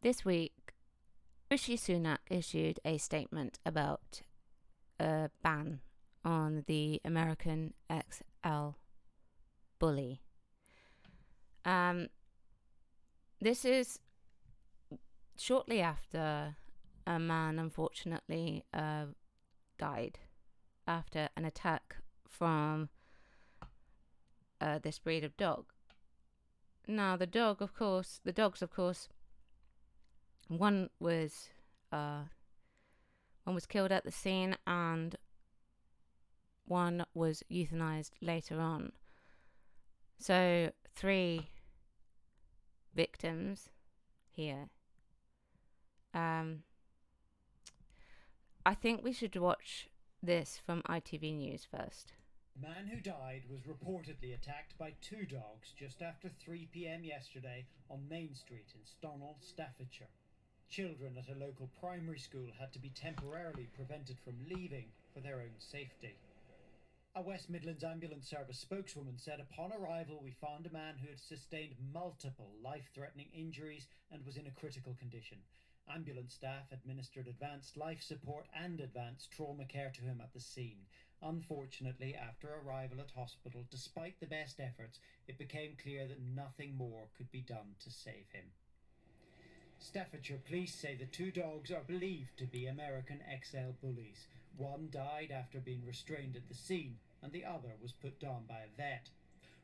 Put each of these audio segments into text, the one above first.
This week, Rishi Sunak issued a statement about a ban on the American XL bully. This is shortly after a man unfortunately died after an attack from this breed of dog. Now, the dogs, of course, one was killed at the scene, and one was euthanized later on. So 3 victims here. I think we should watch this from ITV News first. The man who died was reportedly attacked by 2 dogs just after 3 p.m. yesterday on Main Street in Stonall, Staffordshire. Children at a local primary school had to be temporarily prevented from leaving for their own safety. A West Midlands Ambulance Service spokeswoman said, "Upon arrival we found a man who had sustained multiple life-threatening injuries and was in a critical condition. Ambulance staff administered advanced life support and advanced trauma care to him at the scene. Unfortunately, after arrival at hospital, despite the best efforts, it became clear that nothing more could be done to save him." Staffordshire police say the 2 dogs are believed to be American XL bullies. One died after being restrained at the scene, and the other was put down by a vet.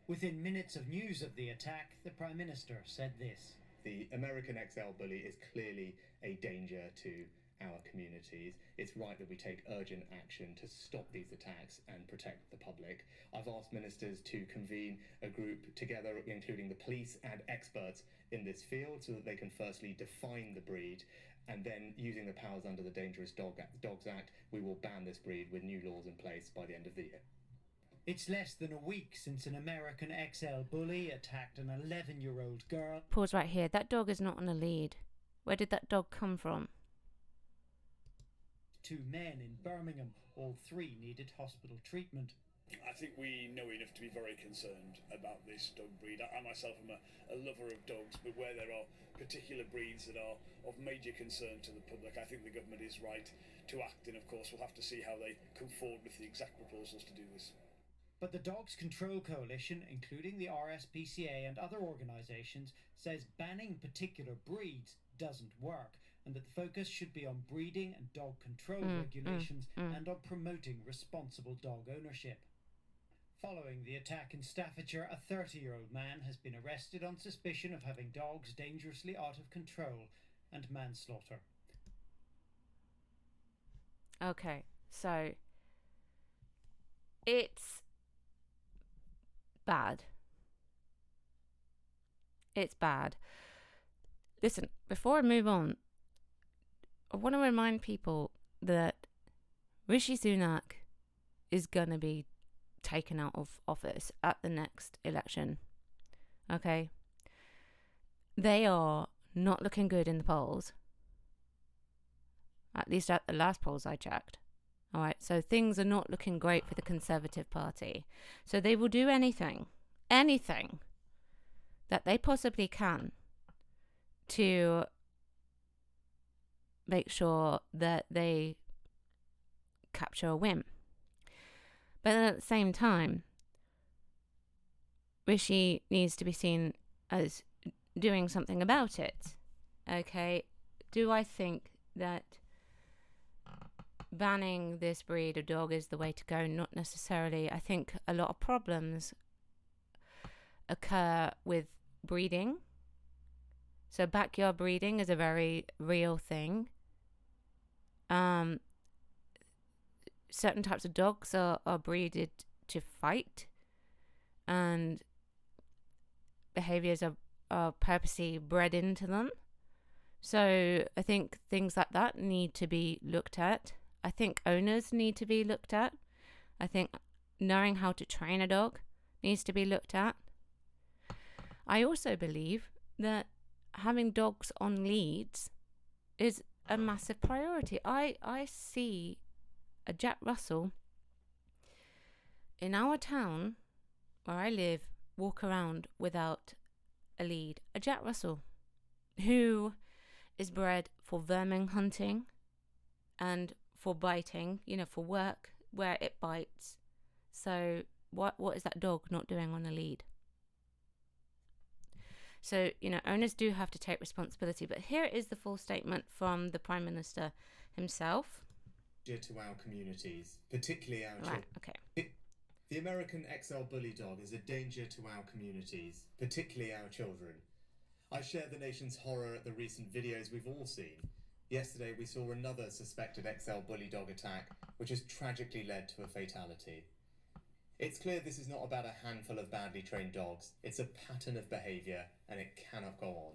Within minutes of news of the attack, the Prime Minister said this: "The American XL bully is clearly a danger to our communities. It's right that we take urgent action to stop these attacks and protect the public. I've asked ministers to convene a group together, including the police and experts in this field, so that they can firstly define the breed, and then, using the powers under the Dangerous Dogs Act, we will ban this breed with new laws in place by the end of the year." It's less than a week since an American XL bully attacked an 11-year-old girl. Pause right here. That dog is not on a lead. Where did that dog come from? 2 men in Birmingham. All 3 needed hospital treatment. I think we know enough to be very concerned about this dog breed. I myself am a lover of dogs, but where there are particular breeds that are of major concern to the public, I think the government is right to act, and of course we'll have to see how they come forward with the exact proposals to do this. But the Dogs Control Coalition, including the RSPCA and other organisations, says banning particular breeds doesn't work, and that the focus should be on breeding and dog control regulations and on promoting responsible dog ownership. Following the attack in Staffordshire, a 30-year-old man has been arrested on suspicion of having dogs dangerously out of control and manslaughter. Okay, so it's bad. It's bad. Listen, before I move on, I want to remind people that Rishi Sunak is going to be taken out of office at the next election. Okay? They are not looking good in the polls. At least at the last polls I checked. All right, so things are not looking great for the Conservative Party. So they will do anything that they possibly can to make sure that they capture a win. But at the same time, Rishi needs to be seen as doing something about it. Okay, do I think that banning this breed of dog is the way to go? Not necessarily. I think a lot of problems occur with breeding. So backyard breeding is a very real thing. Certain types of dogs are breeded to fight, and behaviors are purposely bred into them. So I think things like that need to be looked at. I think owners need to be looked at. I think knowing how to train a dog needs to be looked at. I also believe that having dogs on leads is a massive priority. I see a Jack Russell in our town where I live walk around without a lead. A Jack Russell who is bred for vermin hunting and for biting, for work where it bites. So what is that dog not doing on a lead? So, owners do have to take responsibility. But here is the full statement from the Prime Minister himself. To our communities, particularly our children. Okay. The American XL Bully dog is a danger to our communities, particularly our children. I share the nation's horror at the recent videos we've all seen. Yesterday we saw another suspected XL Bully dog attack, which has tragically led to a fatality. It's clear this is not about a handful of badly trained dogs. It's a pattern of behaviour, and it cannot go on.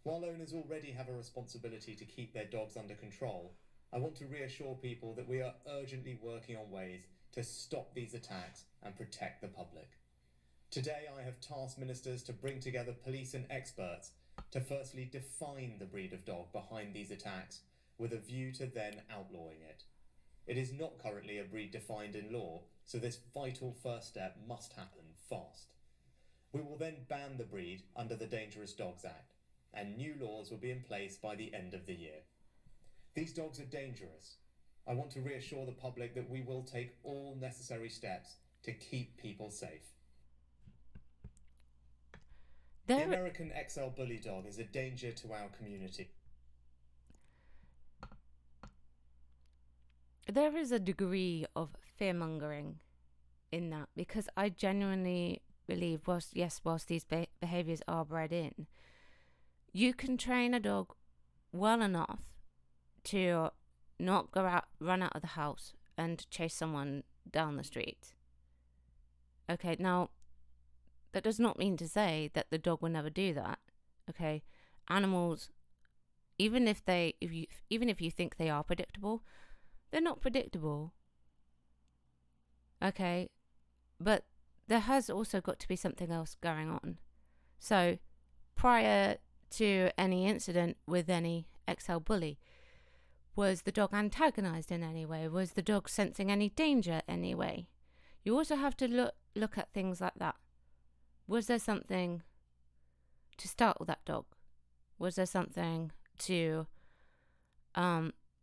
While owners already have a responsibility to keep their dogs under control, I want to reassure people that we are urgently working on ways to stop these attacks and protect the public. Today I have tasked ministers to bring together police and experts to firstly define the breed of dog behind these attacks with a view to then outlawing it. It is not currently a breed defined in law, so this vital first step must happen fast. We will then ban the breed under the Dangerous Dogs Act, and new laws will be in place by the end of the year. These dogs are dangerous. I want to reassure the public that we will take all necessary steps to keep people safe. The American XL Bully dog is a danger to our community. There is a degree of fear-mongering in that, because I genuinely believe, whilst these behaviours are bred in, you can train a dog well enough to not run out of the house and chase someone down the street. Okay, now that does not mean to say that the dog will never do that. Okay, animals, even if you think they are predictable, they're not predictable. Okay, but there has also got to be something else going on. So prior to any incident with any XL Bully, was the dog antagonized in any way? Was the dog sensing any danger anyway? You also have to look at things like that. Was there something to startle that dog? Was there something to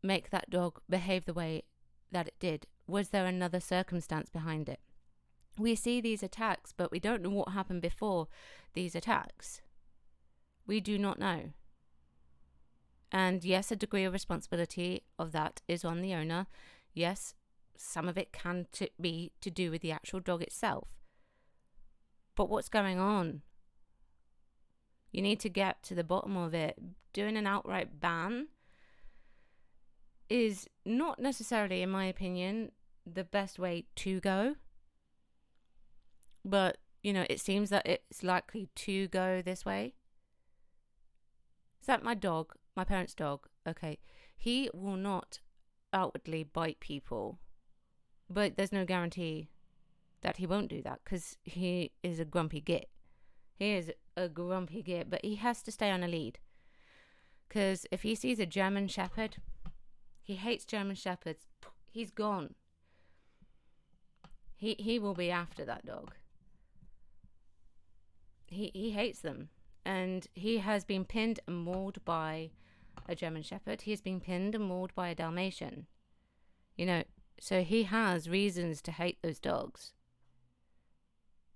make that dog behave the way that it did? Was there another circumstance behind it? We see these attacks, but we don't know what happened before these attacks. We do not know. And yes, a degree of responsibility of that is on the owner. Yes, some of it can be to do with the actual dog itself. But what's going on? You need to get to the bottom of it. Doing an outright ban is not necessarily, in my opinion, the best way to go. But, it seems that it's likely to go this way. Is that my dog? My parents' dog, okay, he will not outwardly bite people, but there's no guarantee that he won't do that, because he is a grumpy git. He is a grumpy git, but he has to stay on a lead, because if he sees a German Shepherd, he hates German Shepherds, he's gone. He will be after that dog. He hates them, and he has been pinned and mauled by a German Shepherd. He has been pinned and mauled by a Dalmatian. So he has reasons to hate those dogs.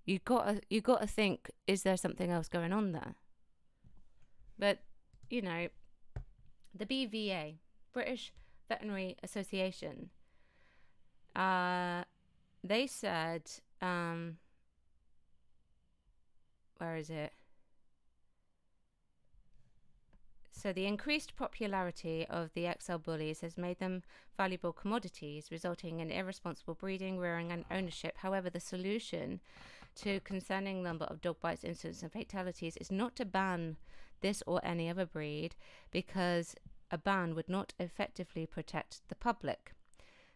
You got to think, is there something else going on there? But the BVA, British Veterinary Association, they said, where is it? So the increased popularity of the XL Bullies has made them valuable commodities, resulting in irresponsible breeding, rearing and ownership. However, the solution to concerning number of dog bites, incidents and fatalities is not to ban this or any other breed, because a ban would not effectively protect the public.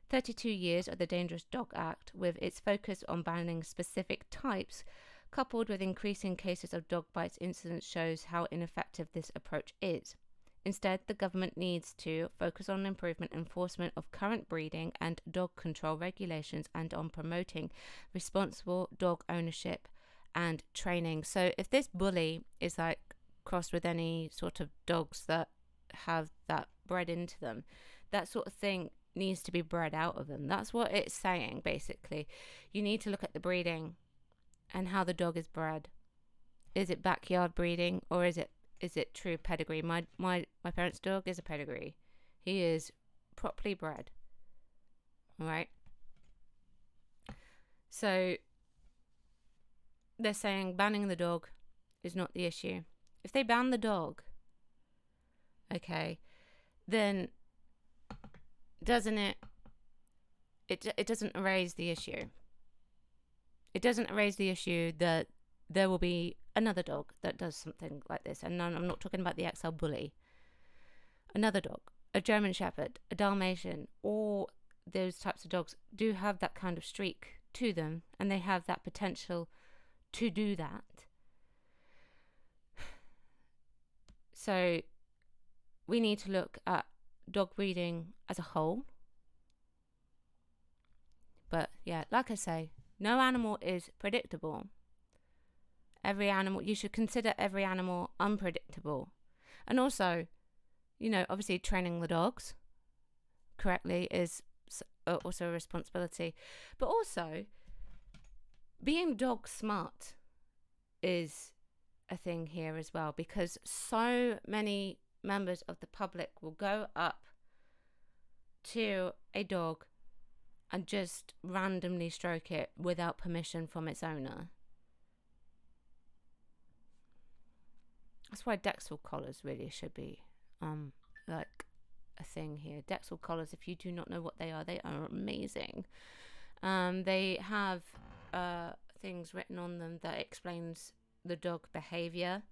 32 years of the Dangerous Dog Act, with its focus on banning specific types, coupled with increasing cases of dog bites incidents, shows how ineffective this approach is. Instead, the government needs to focus on improvement enforcement of current breeding and dog control regulations, and on promoting responsible dog ownership and training. So if this bully is crossed with any sort of dogs that have that bred into them. That sort of thing needs to be bred out of them. That's what it's saying, basically. You need to look at the breeding and how the dog is bred. Is it backyard breeding, or is it true pedigree? My parents' dog is a pedigree. He is properly bred. All right. So they're saying banning the dog is not the issue. If they ban the dog, okay, then doesn't it doesn't erase the issue. It doesn't erase the issue that there will be another dog that does something like this. And I'm not talking about the XL Bully. Another dog, a German Shepherd, a Dalmatian, all those types of dogs do have that kind of streak to them, and they have that potential to do that. So we need to look at dog breeding as a whole. But yeah, like I say, no animal is predictable. Every animal, you should consider every animal unpredictable. And also, obviously training the dogs correctly is also a responsibility. But also, being dog smart is a thing here as well, because so many members of the public will go up to a dog and just randomly stroke it without permission from its owner. That's why Dexel collars really should be like a thing here. Dexel collars, if you do not know what they are amazing. They have things written on them that explains the dog behavior,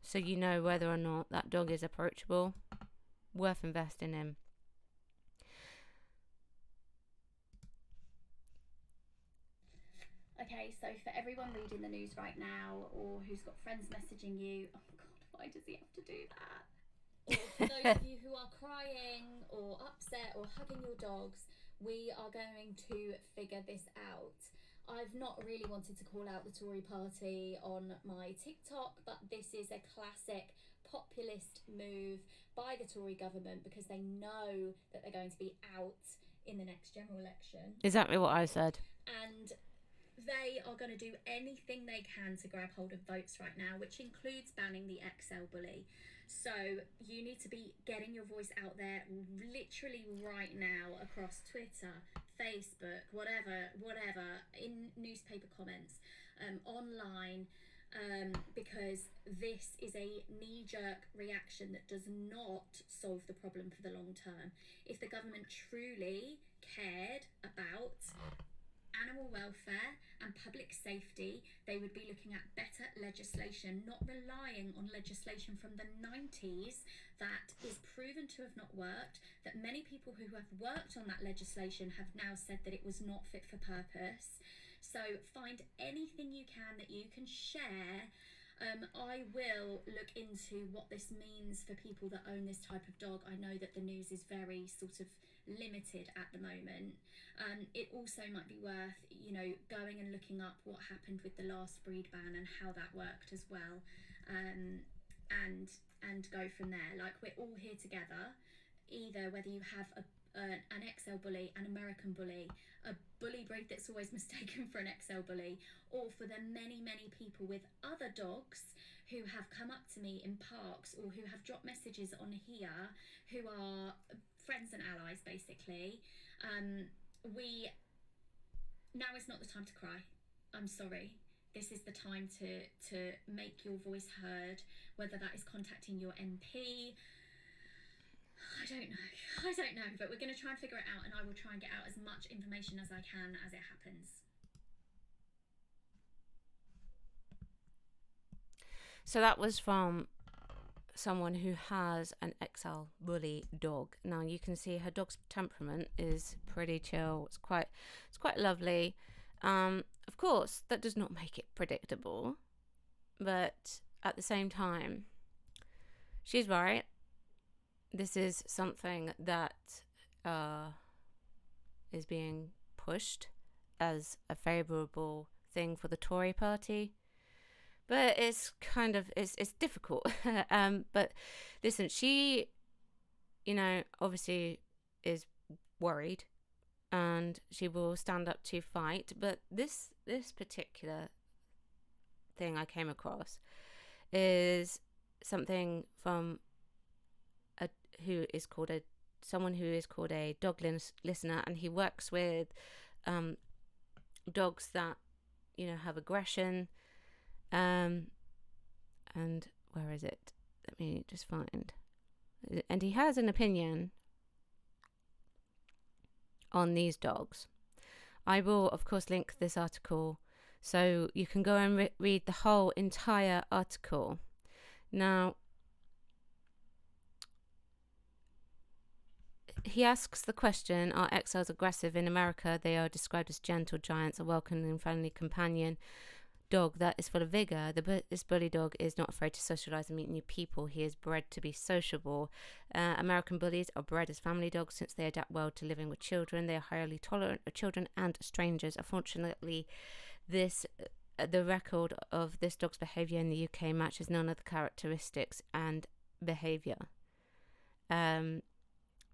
so you know whether or not that dog is approachable. Worth investing in. Okay, so for everyone reading the news right now, or who's got friends messaging you, oh God, why does he have to do that? Or for those of you who are crying or upset or hugging your dogs, we are going to figure this out. I've not really wanted to call out the Tory party on my TikTok, but this is a classic populist move by the Tory government, because they know that they're going to be out in the next general election. Exactly what I said. And they are going to do anything they can to grab hold of votes right now, which includes banning the XL Bully. So you need to be getting your voice out there literally right now across Twitter, Facebook, whatever, in newspaper comments, online, because this is a knee-jerk reaction that does not solve the problem for the long term. If the government truly cared about animal welfare and public safety, they would be looking at better legislation, not relying on legislation from the 90s that is proven to have not worked, that many people who have worked on that legislation have now said that it was not fit for purpose. So find anything you can that you can share. I will look into what this means for people that own this type of dog. I know that the news is very sort of limited at the moment. It also might be worth, going and looking up what happened with the last breed ban and how that worked as well, and go from there. Like, we're all here together, either whether you have an XL Bully, an American Bully, a bully breed that's always mistaken for an XL Bully, or for the many, many people with other dogs who have come up to me in parks or who have dropped messages on here, who are friends and allies, basically. Now is not the time to cry. I'm sorry. This is the time to make your voice heard, whether that is contacting your MP. I don't know, but we're going to try and figure it out, and I will try and get out as much information as I can as it happens. So that was from someone who has an XL Bully dog. Now you can see her dog's temperament is pretty chill. It's quite lovely. Of course, that does not make it predictable, but at the same time, she's right. This is something that is being pushed as a favourable thing for the Tory party. but it's kind of it's difficult. But listen, she, obviously is worried, and she will stand up to fight. But this particular thing I came across is something from someone who is called a dog listener, and he works with dogs that have aggression, and where is it? Let me just find. And he has an opinion on these dogs. I will, of course, link this article so you can go and read the whole entire article. Now, he asks the question, are XLs aggressive? In America, they are described as gentle giants, a welcoming and friendly companion dog that is full of vigor. This bully dog is not afraid to socialize and meet new people. He is bred to be sociable. American bullies are bred as family dogs since they adapt well to living with children. They are highly tolerant of children and strangers. Unfortunately, the record of this dog's behavior in the UK matches none of the characteristics and behavior.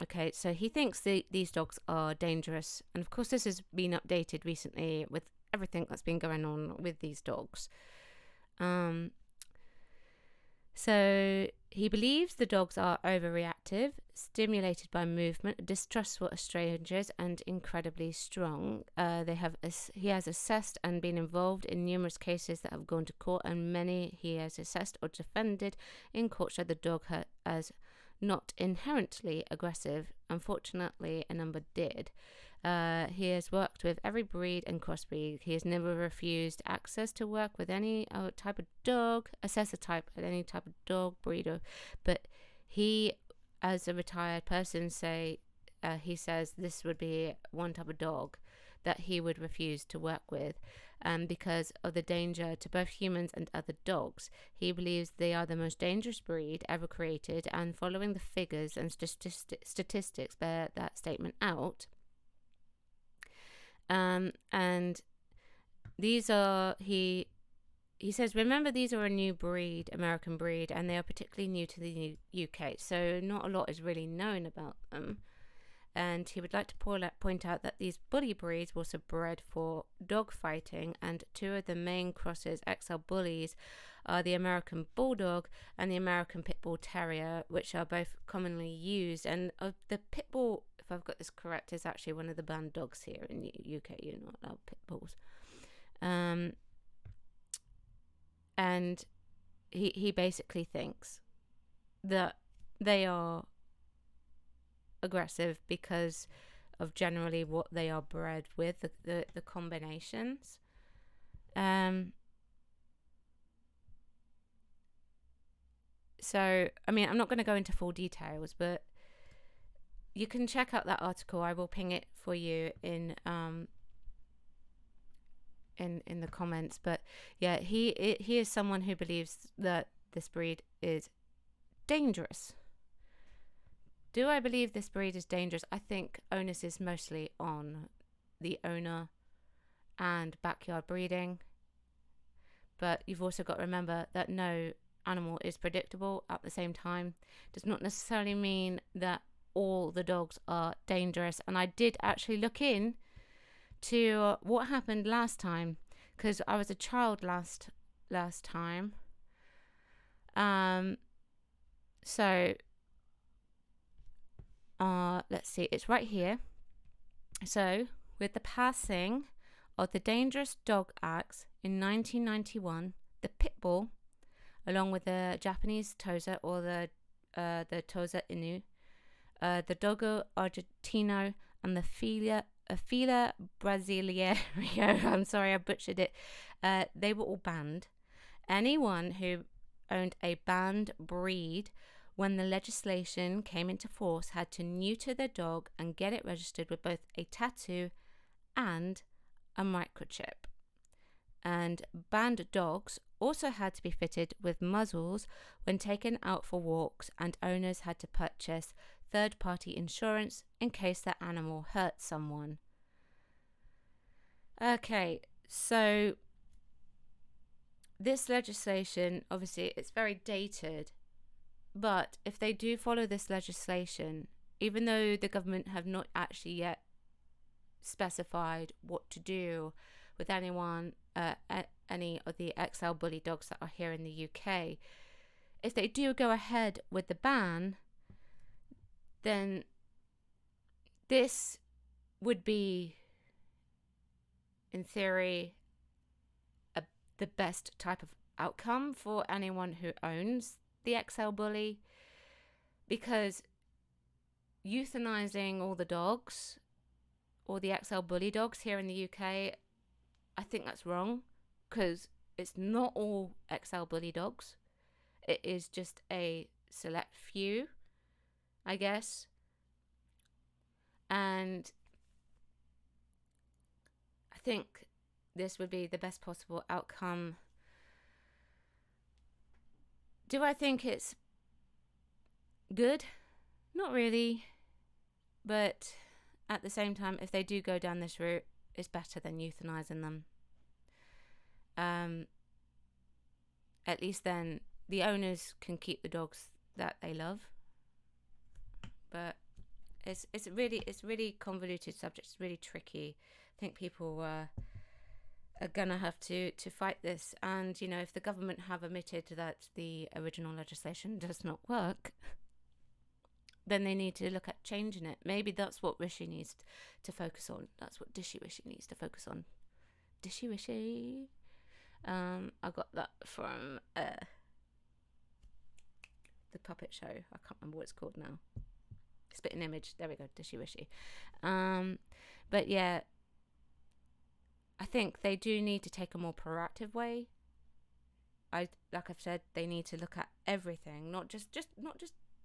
Okay, so he thinks these dogs are dangerous. And of course, this has been updated recently with everything that's been going on with these dogs. So he believes the dogs are overreactive, stimulated by movement, distrustful of strangers, and incredibly strong. He has assessed and been involved in numerous cases that have gone to court, and many he has assessed or defended in court show the dog as not inherently aggressive. Unfortunately, a number did. He has worked with every breed and crossbreed. He has never refused access to work with any type of dog, assess a type of any type of dog, breeder. But he, as a retired person, he says this would be one type of dog that he would refuse to work with, because of the danger to both humans and other dogs. He believes they are the most dangerous breed ever created, and following the figures and statistics bear that statement out. And these are, he says, remember, these are a new breed, American breed, and they are particularly new to the UK, so not a lot is really known about them. And he would like to point out that these bully breeds were also bred for dog fighting, and two of the main crosses, XL bullies, are the American Bulldog and the American Pit Bull Terrier, which are both commonly used. And the Pit Bull, if I've got this correct, is actually one of the banned dogs here in the UK. You're not allowed Pit Bulls. And he basically thinks that they are aggressive because of generally what they are bred with, the combinations. So, I mean, I'm not going to go into full details, but you can check out that article. I will ping it for you in the comments. But yeah, he is someone who believes that this breed is dangerous. Do I believe this breed is dangerous? I think onus is mostly on the owner and backyard breeding. But you've also got to remember that no animal is predictable at the same time. Does not necessarily mean that all the dogs are dangerous. And I did actually look in to what happened last time, because I was a child last time. So let's see, it's right here. So, with the passing of the Dangerous Dog Acts in 1991, the Pit Bull, along with the Japanese Tosa, or the Tosa Inu, the Dogo Argentino, and the Fila Brasileiro, I'm sorry I butchered it, they were all banned. Anyone who owned a banned breed when the legislation came into force had to neuter their dog and get it registered with both a tattoo and a microchip. And banned dogs also had to be fitted with muzzles when taken out for walks, and owners had to purchase third-party insurance in case their animal hurt someone. Okay, so this legislation, obviously, it's very dated. But if they do follow this legislation, even though the government have not actually yet specified what to do with any of the XL bully dogs that are here in the UK, if they do go ahead with the ban, then this would be, in theory, the best type of outcome for anyone who owns the XL bully, because euthanizing all the dogs, or the XL bully dogs here in the UK, I think that's wrong, because it's not all XL bully dogs. It is just a select few, I guess. And I think this would be the best possible outcome. Do I think it's good? Not really. But at the same time, if they do go down this route, it's better than euthanizing them. At least then the owners can keep the dogs that they love. But it's really convoluted subject. It's really tricky. I think people are gonna have to fight this. And, you know, if the government have admitted that the original legislation does not work, then they need to look at changing it. Maybe that's what Rishi needs to focus on. That's what Dishy Rishi needs to focus on. Dishy Rishi. I got that from the puppet show. I can't remember what it's called now. Spitting Image. There we go. Dishy Rishi. But yeah, I think they do need to take a more proactive way. Like I've said, they need to look at everything, not just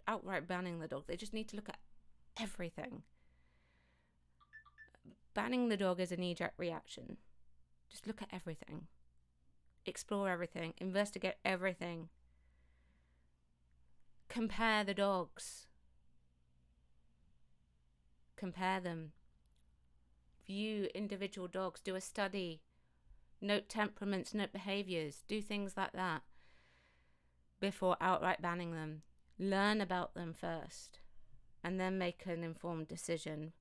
outright banning the dog. They just need to look at everything. Banning the dog is a knee-jerk reaction. Just look at everything. Explore everything. Investigate everything. Compare the dogs. Compare them. View individual dogs. Do a study. Note temperaments, note behaviours. Do things like that before outright banning them. Learn about them first and then make an informed decision.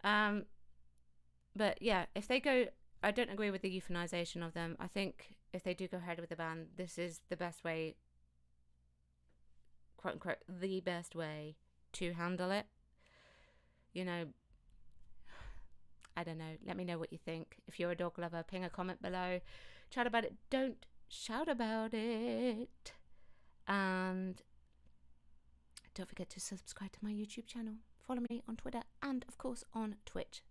But yeah, if they go, I don't agree with the euthanization of them. I think if they do go ahead with the ban, this is the best way, quote unquote, the best way to handle it. You know, I don't know. Let me know what you think. If you're a dog lover, ping a comment below. Chat about it. Don't shout about it. And don't forget to subscribe to my YouTube channel. Follow me on Twitter and, of course, on Twitch.